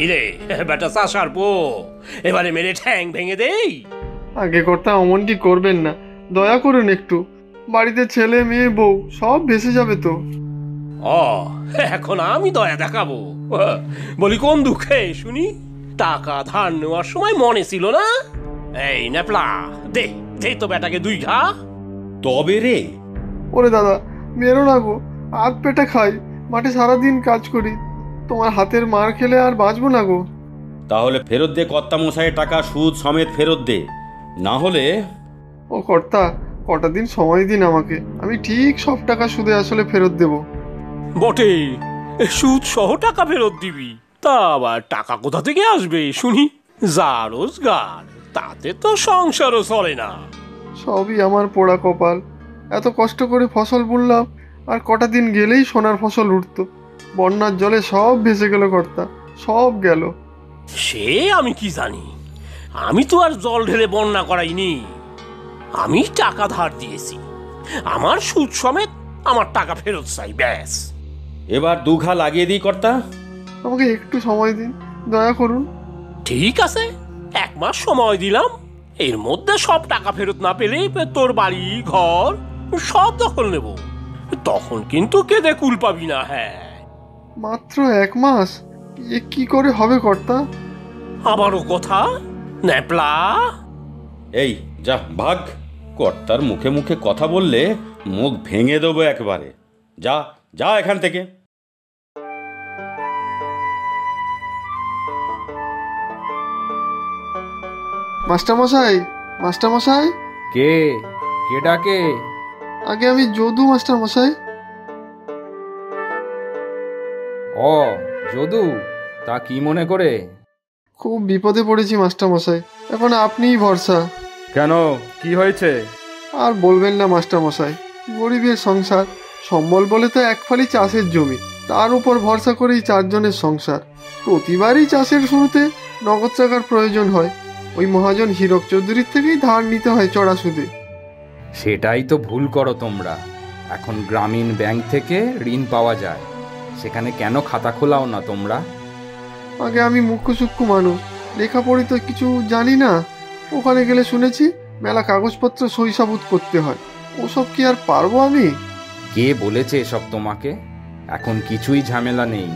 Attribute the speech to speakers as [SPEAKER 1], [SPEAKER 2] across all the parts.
[SPEAKER 1] ইরে বেটা চাষার পো, এবারে মেরে ঠ্যাং ভেঙে দেই।
[SPEAKER 2] আগে কর্তা অমনটি করবেন না, দয়া করুন একটু। বাড়িতে ছেলে মেয়ে বউ সব ভেসে যাবে তো।
[SPEAKER 1] ও এখন আমি দয়া দেখাবো? বলি কোন দুঃখে শুনি? টাকা ধার নেওয়ার সময় মনে ছিল না? এই নেপলা, দে দে তো বেটাকে 2 ঘা।
[SPEAKER 3] তবে রে,
[SPEAKER 2] ওরে দাদা, মেরো না গো, আধ পেটে খাই, মাঠে সারাদিন কাজ করি, তোমার হাতের মার খেলে আর বাঁচবো না গো।
[SPEAKER 3] তাহলে ফেরত দে কর্তা মশাইয়ের টাকা, সুদ সমেত ফেরত দে, না হলে।
[SPEAKER 2] ও কর্তা, কটা দিন সময় দিন আমাকে, আমি ঠিক সব টাকা সুদে আসলে ফেরত দেব।
[SPEAKER 1] বটে, সুদ সহ টাকা ফেরত দিবি? তা আবার টাকা কোথা থেকে আসবে শুনি? যা রোজগার তাতে তো সংসারও চলে না।
[SPEAKER 2] সবই আমার পোড়া কপাল। এত কষ্ট করে ফসল বুনলাম, আর কটা দিন গেলেই সোনার ফসল উঠতো। বন্যার জলে সব ভেসে গেল কর্তা, সব গেল।
[SPEAKER 1] সে আমি কি জানি, আমি তো আর জল ঢেলে বন্যা করাইনি। আমি টাকা ধার দিয়েছি, আমার সুদ সমেত আমার টাকা ফেরত চাই, ব্যাস।
[SPEAKER 3] এবার 2 ঘা লাগিয়ে দিই কর্তা।
[SPEAKER 2] আমাকে একটু সময় দিন, দয়া করুন।
[SPEAKER 1] ঠিক আছে, 1 মাস সময় দিলাম। এর মধ্যে সব টাকা ফেরত না পেলে তোর বাড়ি ঘর সব দখল নেব, তখন কিন্তু কেঁদে কুল পাবি না। হ্যাঁ,
[SPEAKER 2] মাত্র 1 মাস? এ কি করে হবে কর্তা?
[SPEAKER 1] আবারও কথা ন্যাপলা।
[SPEAKER 3] এই যা ভাগ, কর্তার মুখে মুখে কথা বললে মুখ ভেঙে দেবো একবারে। যা যা এখান থেকে।
[SPEAKER 2] মাস্টারমশাই, মাস্টারমশাই।
[SPEAKER 4] কে কে ডাকে?
[SPEAKER 2] আগে আমি যদু মাস্টারমশাই।
[SPEAKER 4] ও যদু, তা কি মনে করে?
[SPEAKER 2] খুব বিপদে পড়েছি মাস্টারমশাই, এখন আপনিই ভরসা।
[SPEAKER 4] কেন, কি হয়েছে?
[SPEAKER 2] আর বলবেন না মাস্টারমশাই, গরিবের সংসার, সম্বল বলে তো 1 ফালি চাষের জমি, তার উপর ভরসা করেই 4 জনের সংসার। প্রতিবারই চাষের শুরুতে নগদ টাকার প্রয়োজন হয়, ওই মহাজন হীরক চৌধুরীর থেকেই ধার নিতে হয় চড়া সুদে।
[SPEAKER 4] সেটাই তো ভুল করো তোমরা। এখন গ্রামীণ ব্যাংক থেকে ঋণ পাওয়া যায়, সেখানে কেন খাতা খোলাও না তোমরা?
[SPEAKER 2] আগে আমি মুখ্য সূক্ষ্ম মানুষ, লেখাপড়ি তো কিছু জানি না। ওখানে গেলে শুনেছি মেলা কাগজপত্র সই সাবুত করতে হয়, ওসব কি আর পারবো আমি?
[SPEAKER 4] কে বলেছে এসব তোমাকে? এখন কিছুই ঝামেলা নেই,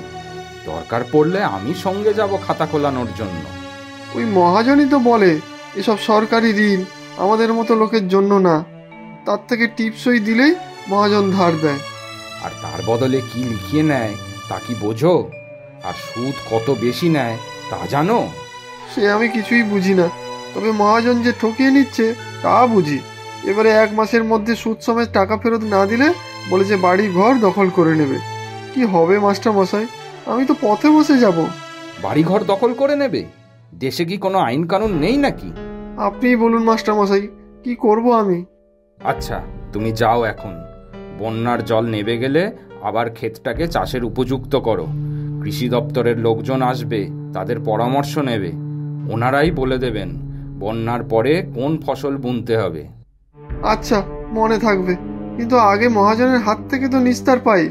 [SPEAKER 4] দরকার পড়লে আমি সঙ্গে যাব খাতা খোলানোর জন্য।
[SPEAKER 2] ওই মহাজনই তো বলে এসব সরকারি ঋণ আমাদের মতো লোকের জন্য না, তার থেকে টিপসই দিলেই মহাজন ধার দেয়।
[SPEAKER 4] আর তার বদলে কি লিখিয়ে নেয় তা কি বোঝো? আর সুদ কত বেশি নেয় তা জানো?
[SPEAKER 2] সে আমি কিছুই বুঝি না, তবে মহাজন যে ঠকিয়ে নিচ্ছে তা বুঝি। এবারে 1 মাসের মধ্যে সুদ সমেত টাকা ফেরত না দিলে বলেছে বাড়ি ঘর দখল করে নেবে। কি হবে মাস্টার মশাই, আমি তো পথে বসে যাব।
[SPEAKER 4] বাড়িঘর দখল করে নেবে? দেশে কি কোনো আইন কানুন নেই নাকি?
[SPEAKER 2] আপনিই বলুন মাস্টার মশাই, কি করব আমি?
[SPEAKER 4] আচ্ছা, তুমি যাও এখন। বন্যার জল নেবে গেলে আবার ক্ষেতটাকে চাষের উপযুক্ত করো। কৃষি দপ্তরের লোকজন আসবে, তাদের পরামর্শ নেবে। ওনারাই বলে দেবেন বন্যার পরে কোন ফসল বুনতে হবে।
[SPEAKER 2] আচ্ছা, মনে থাকবে, কিন্তু আগে মহাজনের হাত থেকে তো নিস্তার পাই।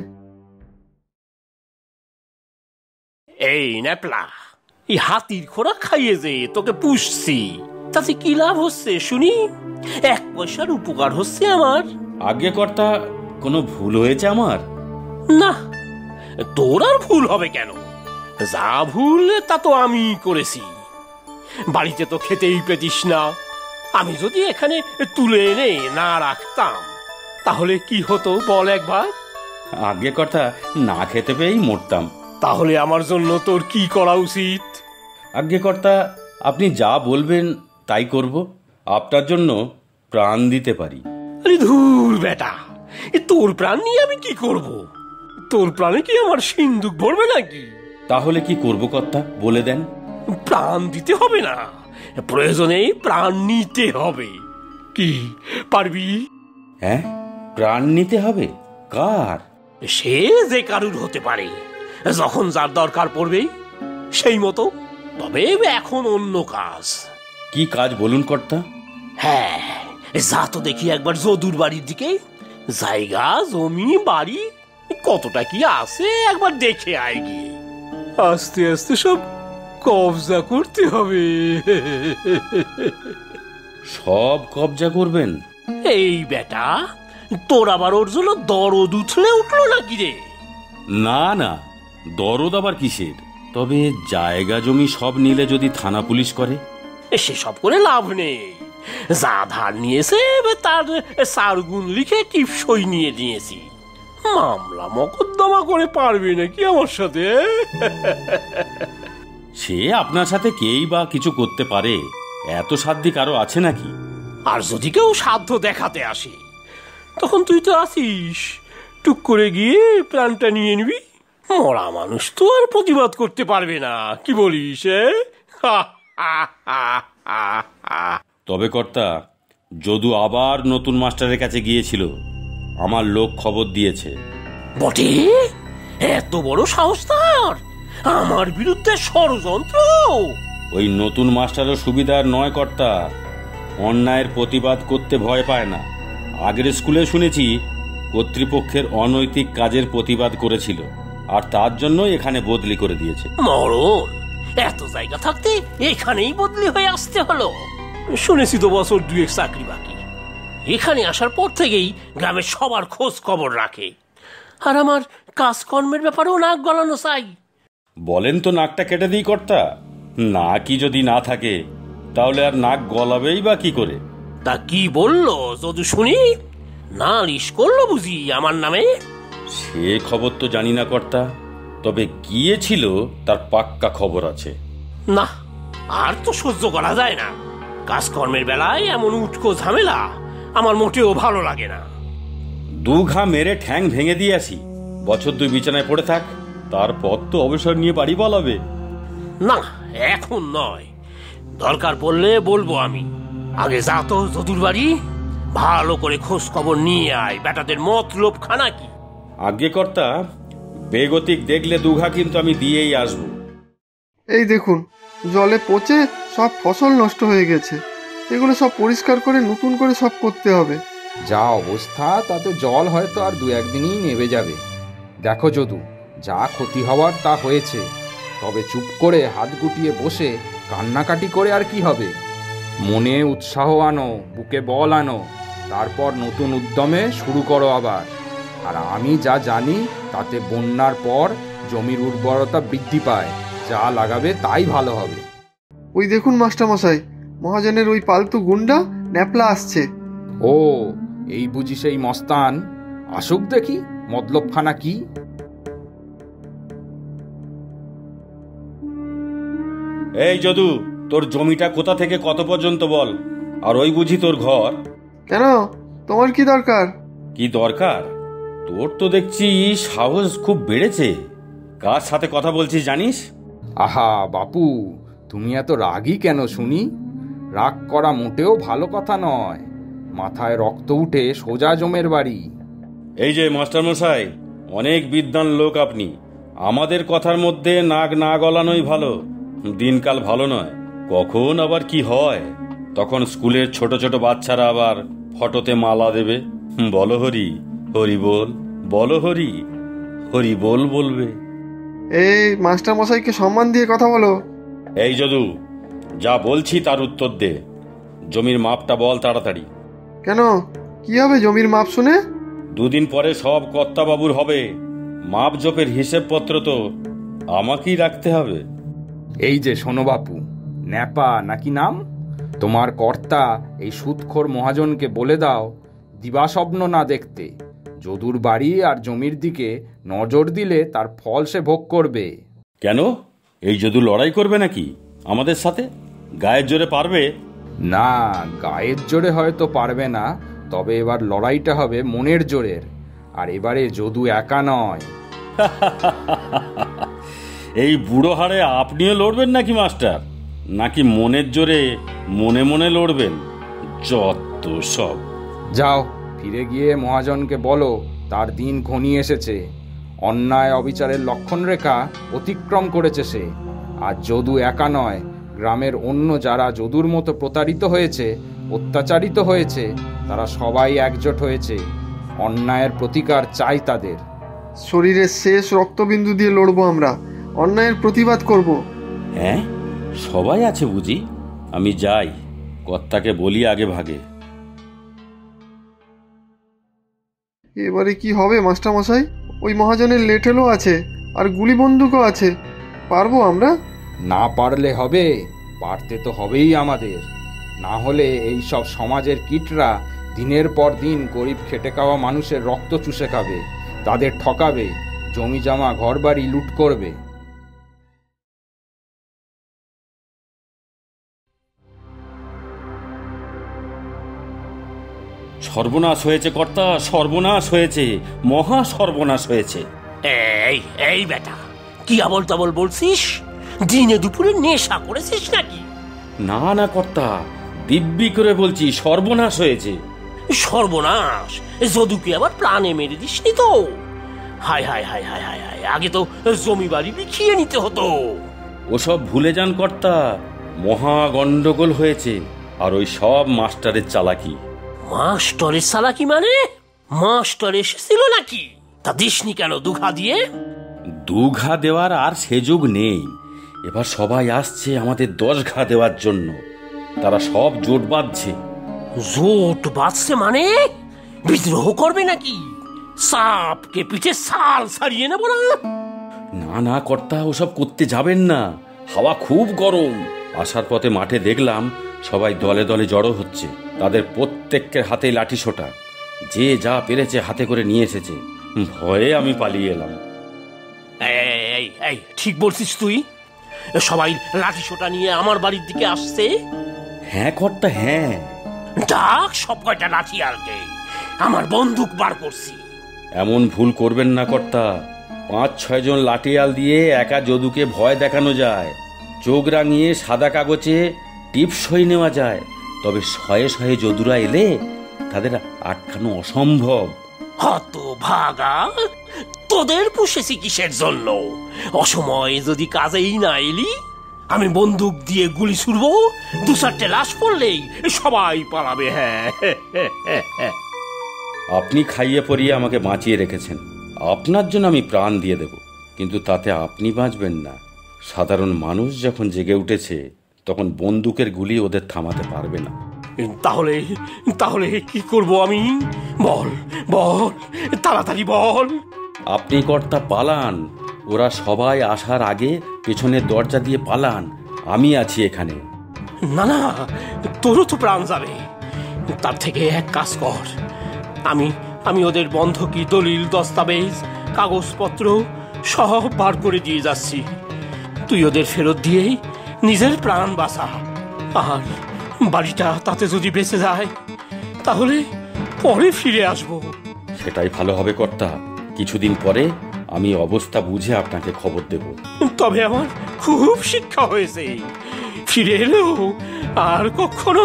[SPEAKER 1] এই ন্যাপলা, এই হাতির খোরাক খাইয়ে যে তোকে পুষছি, তাতে কি লাভ হচ্ছে শুনি? 1 পয়সার উপকার হচ্ছে আমার?
[SPEAKER 3] আগে কর্তা, কোনো ভুল হয়েছে আমার?
[SPEAKER 1] না, তোর আর ভুল হবে কেন? যা ভুল তা তো আমি করেছি। বাড়িতে তো খেতেই পেতিস না। আমি যদি এখানে তুলে এনে না রাখতাম তাহলে কি হতো বল একবার?
[SPEAKER 3] আগে কর্তা, না খেতে পেয়েই মরতাম।
[SPEAKER 1] তাহলে আমার জন্য তোর কি করা উচিত?
[SPEAKER 3] আগে কর্তা, আপনি যা বলবেন তাই করব। আপনার জন্য প্রাণ দিতে পারি।
[SPEAKER 1] আরে ধুর বেটা, তোর প্রাণ নিয়ে আমি কি করব? তোর প্রাণে কি আমার সিন্দুক ভরবে নাকি?
[SPEAKER 3] তাহলে কি করব কর্তা, বলে দেন।
[SPEAKER 1] প্রাণ দিতে হবে না, প্রয়োজনে প্রাণ নিতে হবে। কি পারবি?
[SPEAKER 3] হ্যাঁ, প্রাণ নিতে হবে? কার?
[SPEAKER 1] সে যে কারুর হতে পারে, যখন যার দরকার পড়বে সেই মতো। তবে এখন অন্য কাজ।
[SPEAKER 3] কি কাজ বলুন কর্তা?
[SPEAKER 1] হ্যাঁ, যা তো দেখি একবার যদুর বাড়ির দিকে। জায়গা জমি বাড়ি কতটা কি আছে একবার দেখে আয় গিয়ে। আস্তে আস্তে সব কবজা করতে হবে।
[SPEAKER 3] সব কবজা করবেন?
[SPEAKER 1] এই বেটা, তোর আবার ওর জন্য দরদ উঠলে উঠলো নাকি রে?
[SPEAKER 3] না না, দরদ আবার কিসের? তবে জায়গা জমি সব নিলে যদি থানা পুলিশ করে?
[SPEAKER 1] সেসব করে লাভ নেই। যা ধার নিয়েছে তার সারগুন লিখে টিপসই নিয়ে নিয়েছি। মামলা মকদ্দমা করে পারবি নাকি আমার সাথে?
[SPEAKER 3] সে আপনার সাথে কেই বা কিছু করতে পারে, এত সাধ্য কারো আছে নাকি?
[SPEAKER 1] আর যদি কেউ সাধ্য দেখাতে আসে, তখন তুই তো আছিস, টুক করে গিয়ে প্রাণটা নিয়ে নিবি। মরা মানুষ তো আর প্রতিবাদ করতে পারবে না, কি বলিস?
[SPEAKER 3] তবে কর্তা, যদু আবার নতুন মাস্টারের কাছে গিয়েছিল, আমার লোক খবর দিয়েছে।
[SPEAKER 1] বটে? এত বড় সাহস তার? আমার বিরুদ্ধে ষড়যন্ত্র?
[SPEAKER 3] ওই নতুন মাস্টারের সুবিধার নয় কর্তা, অন্যায়ের প্রতিবাদ করতে ভয় পায় না। আগের স্কুলে শুনেছি কর্তৃপক্ষের অনৈতিক কাজের প্রতিবাদ করেছিল, আর তার জন্য এখানে বদলি করে দিয়েছে।
[SPEAKER 1] মরণ, এত জায়গা থাকতে এখানেই বদলি হয়ে আসতে হলো? শুনেছি তো বছর দুয়েক চাকরি বাকি। এখানে আসার পর থেকেই গ্রামের সবার খোঁজ খবর রাখে, আর আমার কাজকর্মের ব্যাপারেও নাক গলানো চাই।
[SPEAKER 3] বলেন তো নাকটা কেটে দিই কর্তা? নাকই যদি না থাকে তাহলে আর নাক গলাবেই বা কি করে?
[SPEAKER 1] তা কি বললো যদি শুনি? নালিশ করলো বুঝি আমার নামে?
[SPEAKER 3] সে খবর তো জানি না কর্তা, তবে গিয়েছিল তার পাক্কা খবর আছে।
[SPEAKER 1] না, আর তো সহ্য করা যায় না। কাজকর্মের বেলায় এমন উটকো ঝামেলা আমার মোটেও ভালো লাগে না।
[SPEAKER 3] দু ঘা মেরে ঠ্যাং ভেঙে দিয়ে আসি, বছর দুই বিছানায় পড়ে থাক, তারপর তো অবসর নিয়ে বাড়ি বলাবে।
[SPEAKER 1] না, এখন নয়, দরকার পড়লে বলবো আমি। আগে যা তো যদুর বাড়ি, ভালো করে খোঁজ খবর নিয়ে আয়, বেটাদের মতলব খানা কি।
[SPEAKER 3] আগে কর্তা, বেগতিক দেখলে দুঘা কিন্তু আমি দিয়েই আসবো।
[SPEAKER 2] এই দেখুন, জলে পচে সব ফসল নষ্ট হয়ে গেছে। এগুলো সব পরিষ্কার করে নতুন করে সব করতে হবে।
[SPEAKER 4] যা অবস্থা তাতে জল হয়তো আর দু একদিনই নেমে যাবে। দেখো যদু, যা ক্ষতি হওয়ার তা হয়েছে, তবে চুপ করে হাত গুটিয়ে বসে কান্নাকাটি করে আর কি হবে? মনে উৎসাহ আনো, বুকে বল আনো, তারপর নতুন উদ্যমে শুরু করো আবার। আর আমি যা জানি তাতে বন্যার পর জমির উর্বরতা বৃদ্ধি পায়, যা লাগাবে তাই ভালো হবে।
[SPEAKER 2] ওই দেখুন মাস্টারমশাই, মহাজনের ওই পালতু গুন্ডা ন্যাপলা আসছে।
[SPEAKER 4] ও, এই বুঝি সেই মস্তান? আসুক দেখি মতলবখানা কি।
[SPEAKER 3] এই যদু, তোর জমিটা কোথা থেকে কত পর্যন্ত বল, আর ওই বুঝি তোর ঘর?
[SPEAKER 2] কেন, তোমার কি দরকার?
[SPEAKER 3] কি দরকার? তোর তো দেখছি সাহস খুব বেড়েছে। কার সাথে কথা বলছিস জানিস?
[SPEAKER 4] আহা বাপু, তুমি এত রাগী কেন শুনি? রাগ করা মোটেও ভালো কথা নয়। মাথায় রক্ত উঠে সোজা জমের বাড়ি।
[SPEAKER 3] এই যে মাস্টারমশাই, অনেক বিদ্বান লোক আপনি, আমাদের কথার মধ্যে নাক না গলানোই ভালো। দিনকাল ভালো নয়, কখন আবার কি হয়। তখন স্কুলের ছোট ছোট বাচ্চারা আবার ফটোতে মালা দেবে। বলো হরি, হরি বল, বলো হরি, হরি বল বলবে।
[SPEAKER 2] এই মাস্টারমশাইকে সম্মান দিয়ে কথা বলো।
[SPEAKER 3] এই যদু, যা বলছি তার উত্তর দে। জমির মাপটা বল তাড়াতাড়ি।
[SPEAKER 2] কেন, কি হবে জমির মাপ শুনে?
[SPEAKER 3] দুদিন পরে সব কর্তাবাবুর হবে। মাপ জোপের হিসেবপত্র তো আমাকেই রাখতে হবে।
[SPEAKER 4] এই যে শোনো বাপু, ন্যাপা নাকি নাম তোমার কর্তা, এই সুদখোর মহাজনকে বলে দাও দিবাস্বপ্ন না দেখতে। যদুর বাড়ি আর জমির দিকে নজর দিলে তার ফল সে ভোগ করবে।
[SPEAKER 3] কেন, এই যদু লড়াই করবে নাকি আমাদের সাথে? গায়ের জোরে পারবে?
[SPEAKER 4] না, গায়ের জোরে হয়তো পারবে না, তবে এবার লড়াইটা হবে মনের জোরের। আর এবারে যদু একা নয়।
[SPEAKER 3] এই বুড়ো হাড়ে আপনিও লড়বেন নাকি মাস্টার? নাকি মনের জোরে মনে মনে লড়বেন? যত সব।
[SPEAKER 4] যাও, ফিরে গিয়ে মহাজনকে বলো তার দিন ঘনিয়ে এসেছে। অন্যায় অবিচারের লক্ষণরেখা অতিক্রম করেছে সে। আর যদু একা নয়, গ্রামের অন্য যারা যদুর মতো প্রতারিত হয়েছে, অত্যাচারিত হয়েছে, তারা সবাই একজোট হয়েছে। অন্যায়ের প্রতিকার চাই তাদের।
[SPEAKER 2] শরীরের শেষ রক্তবিন্দু দিয়ে লড়বো আমরা, অন্যায়ের প্রতিবাদ করব।
[SPEAKER 3] হ্যাঁ, সবাই আছে বুঝি? আমি যাই, কর্তাকে বলি আগে ভাগে।
[SPEAKER 2] এবারে কি হবে মাস্টারমশাই? ওই মহাজনের লেঠেলও আছে, আর গুলি বন্দুকও আছে। পারবো আমরা?
[SPEAKER 4] না পারলে হবে, পারতে তো হবেই আমাদের। না হলে এই সব সমাজের কীটরা দিনের পর দিন গরিব খেটে খাওয়া মানুষের রক্ত চুষে খাবে, তাদের ঠকাবে, জমি জমা ঘরবাড়ি লুট করবে।
[SPEAKER 3] সর্বনাশ হয়েছে কর্তা, সর্বনাশ হয়েছে, মহা সর্বনাশ হয়েছে।
[SPEAKER 1] এই এই বেটা, কি আবল তাবল বলছিস? দিনে দুপুরে নেশা করেছিস নাকি?
[SPEAKER 3] না না কর্তা, দিব্যি করে বলছি, সর্বনাশ হয়েছে।
[SPEAKER 1] সর্বনাশ! যদুকে আবার প্রাণে মেরে দিসনি তো? হায় হায় হায় হায় হায় হায়, আগে তো জমি বাড়ি বিখিয়ে নিতে হতো।
[SPEAKER 3] ওসব ভুলে যান কর্তা, মহা গন্ডগোল হয়েছে, আর ওই সব মাস্টারের চালাকি।
[SPEAKER 1] মাস্টারের চালাকি মানে? মাস্টার এসেছিল নাকি? তা দিসনি কেন দুঘা দিয়ে?
[SPEAKER 3] দুঘা দেওয়ার আর সুযোগ নেই। এবার সবাই আসছে আমাদের 10 ঘা দেওয়ার জন্য। তারা সব জোট বাঁধছে।
[SPEAKER 1] জোট বাঁধছে মানে? বিদ্রোহ করবে নাকি? সাপকে পিঠে ছাল ছাড়িয়ে নেব না?
[SPEAKER 3] না না কর্তা, ওসব করতে যাবেন না, হাওয়া খুব গরম। আসার পথে মাঠে দেখলাম সবাই দলে দলে জড়ো হচ্ছে। তাদের প্রত্যেকের হাতে লাঠি সোটা, যে যা পেরেছে হাতে করে নিয়ে এসেছে। ভয়ে আমি পালিয়ে এলাম।
[SPEAKER 1] এই এই, ঠিক বলছিস তুই? সবাই লাঠি সোটা নিয়ে আমার বাড়ির দিকে আসছে।
[SPEAKER 3] হ্যাঁ কর্তা, হ্যাঁ।
[SPEAKER 1] ডাক সব কয়টা লাঠি আলকে, আমার বন্দুক বার করছি।
[SPEAKER 3] এমন ভুল করবেন না কর্তা। 5-6 জন লাঠিয়াল দিয়ে একা যদুকে ভয় দেখানো যায়। চোখ রাঙিয়ে সাদা কাগজে টিপসই নেওয়া যায়, তবে শয়ে শয়ে যদুরা এলে তাদের আটকানো অসম্ভব।
[SPEAKER 1] হত ভাগা, তোদের পুষেছি কিসের জন্য? অসময়ে যদি কাজেই না এলি, আমি বন্দুক দিয়ে গুলি ছুড়বো, 2-4টে লাশ পড়লেই সবাই পালাবে। হ্যাঁ,
[SPEAKER 3] আপনি খাইয়ে পরিয়ে আমাকে বাঁচিয়ে রেখেছেন, আপনার জন্য আমি প্রাণ দিয়ে দেব, কিন্তু তাতে আপনি বাঁচবেন না। সাধারণ মানুষ যখন জেগে উঠেছে, তখন বন্দুকের গুলি ওদের থামাতে পারবে না।
[SPEAKER 1] তাহলে তাহলে কি করব আমি? বল বল, তাড়াতাড়ি বল।
[SPEAKER 3] আপনি কর্তা পালান, ওরা সবাই আসার আগে পেছনের দরজা দিয়ে পালান, আমি আছি এখানে।
[SPEAKER 1] না না, তোরও তো প্রাণ যাবে। তার থেকে এক কাজ কর, আমি ওদের বন্ধকি, দলিল, দস্তাবেজ, কাগজপত্র সব বার করে দিয়ে যাচ্ছি। তুই ওদের ফেরত দিয়েই নিজের প্রাণ বাঁচা। আর বাড়িটা তাতে যদি বেঁচে যায়, তাহলে পরে ফিরে আসবো।
[SPEAKER 3] সেটাই ভালো হবে কর্তা। কিছুদিন পরে আমি অবস্থা বুঝে আপনাকে খবর দেব।
[SPEAKER 1] তবে আমার খুব শিক্ষা হয়েছে, ফিরে এলেও আর কখনো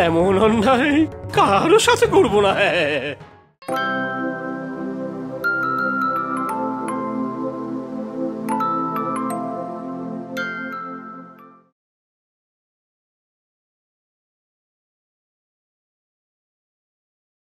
[SPEAKER 1] এমন অন্যায় কারো সাথে করবো না।